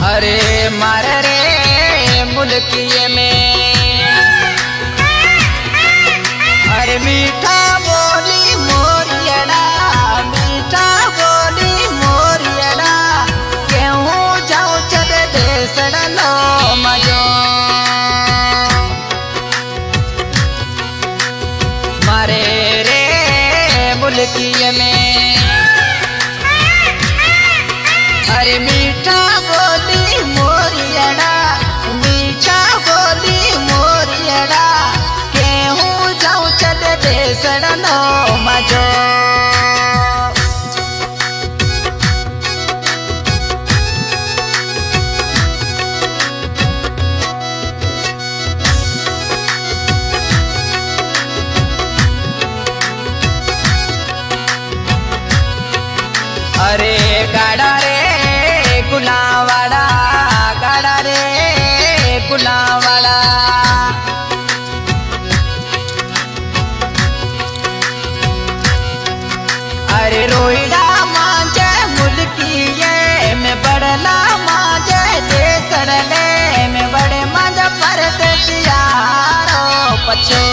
अरे मारे रे मुल्किये में अरे मीठा बोली मोरियड़ा, मीठा बोली मोरियड़ा, केहूं जाऊं चल देसड़ लो मजो। मारे रे मुल्किये में अरे मीठा बोली मोरियड़ा, मीठा बोली मोरियड़ा, केहूं जाऊं चल देसड़ लो मजो। अरे गाड़ा रे गुलावाड़ा, गाड़ा रे गुलावाड़ा, अरे रोईड़ा मांझे मुल्किये में बड़ला मांझे देसड़ ले में बड़े मांझ परदेसियारो पछो।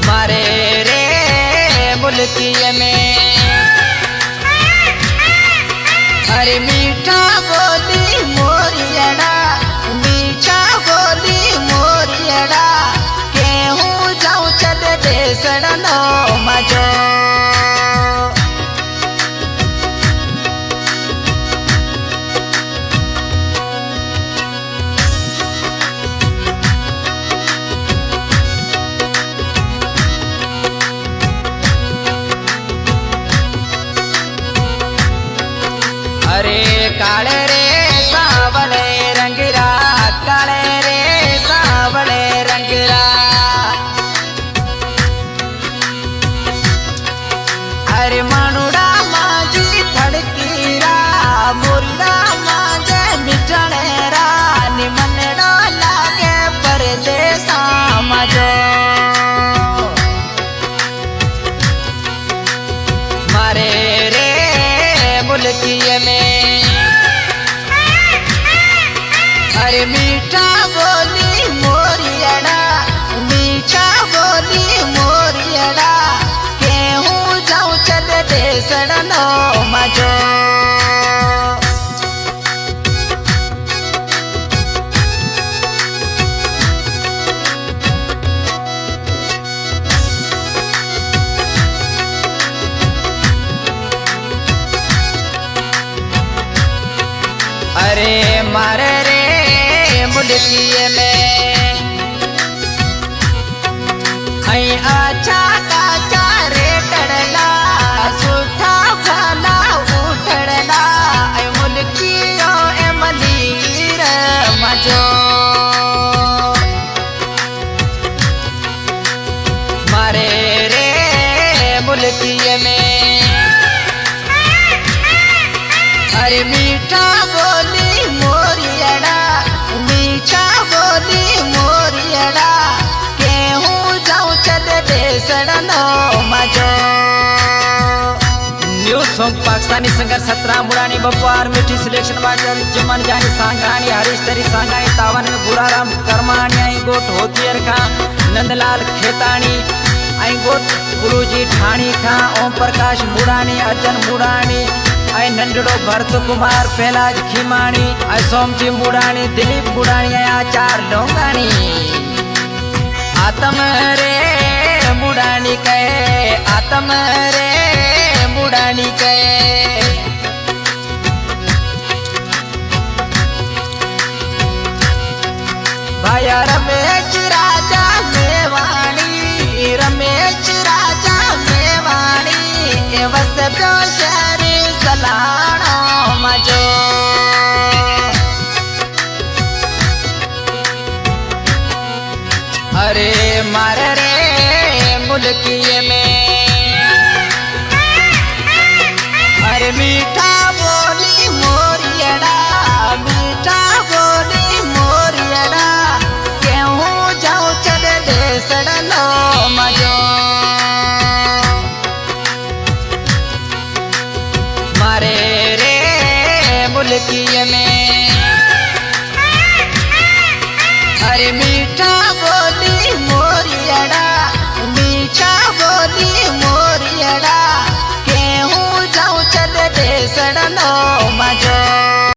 मारे रे मुल्किये में अरे मीठा बोली मोरियड़ा, मीठा बोली मोरियड़ा, केहूं जाऊं चल देसड़ लो मजो। अरे काले रे सावले रंगरा, काले रे सावले रंगरा, अरे मानुड़ा मांझी थड़कीरा, मुर्दा मांझे मिटनेरा, निमनड़ा लागे परदेसा मजो। मारे रे मुल्किये में अरे मीठा बोली मोरियड़ा, मीठा बोली मोरियड़ा, केहूं जाऊं चल देसड़ लो मजो। अरे मारे रे मुल्किये में आई अच्छा काचा रे टड़ला, सुठा भला उठड़ला, आई मुल्कियो ए मलीर मजो। मारे रे मुल्किये में अरे मीठा बोली मोरियड़ा, मीठा बोली मोरियड़ा, केहूं जाऊं चल देसड़ लो मजो। न्यू सॉन्ग पाकिस्तानी सिंगर 17 मुड़ानी बपुआर मिठी सिलेक्शन वाटर जमन जानी सांगानी हरीश तरी सांगानी तावन में बुराराम करमानी आई गोट होतियर का नंदलाल खेतानी आई गोट गुरुजी ठाणी का ओम प्रकाश मुड़ानी अर्जन मुड़ानी आई नंडड़ो भरत कुमार पहलाज खीमाणी आई सोमजी मुड़ानी दिलीप मुड़ानी आई आचार डोंगानी। आतम रे मुड़ानी कहे, आतम रे मुड़ानी कहे, भाया रमेश राजा मेवाणी, रमेश राजा मेवाणी, ए बस शहरी सलाणो मजो। अरे मारे रे मुल्किये में अरे मीठा बोली मोरियड़ा, मीठा बोली मोरियड़ा, केहूं जाऊं चल देसड़ लो मजो। किए में। अरे मीठा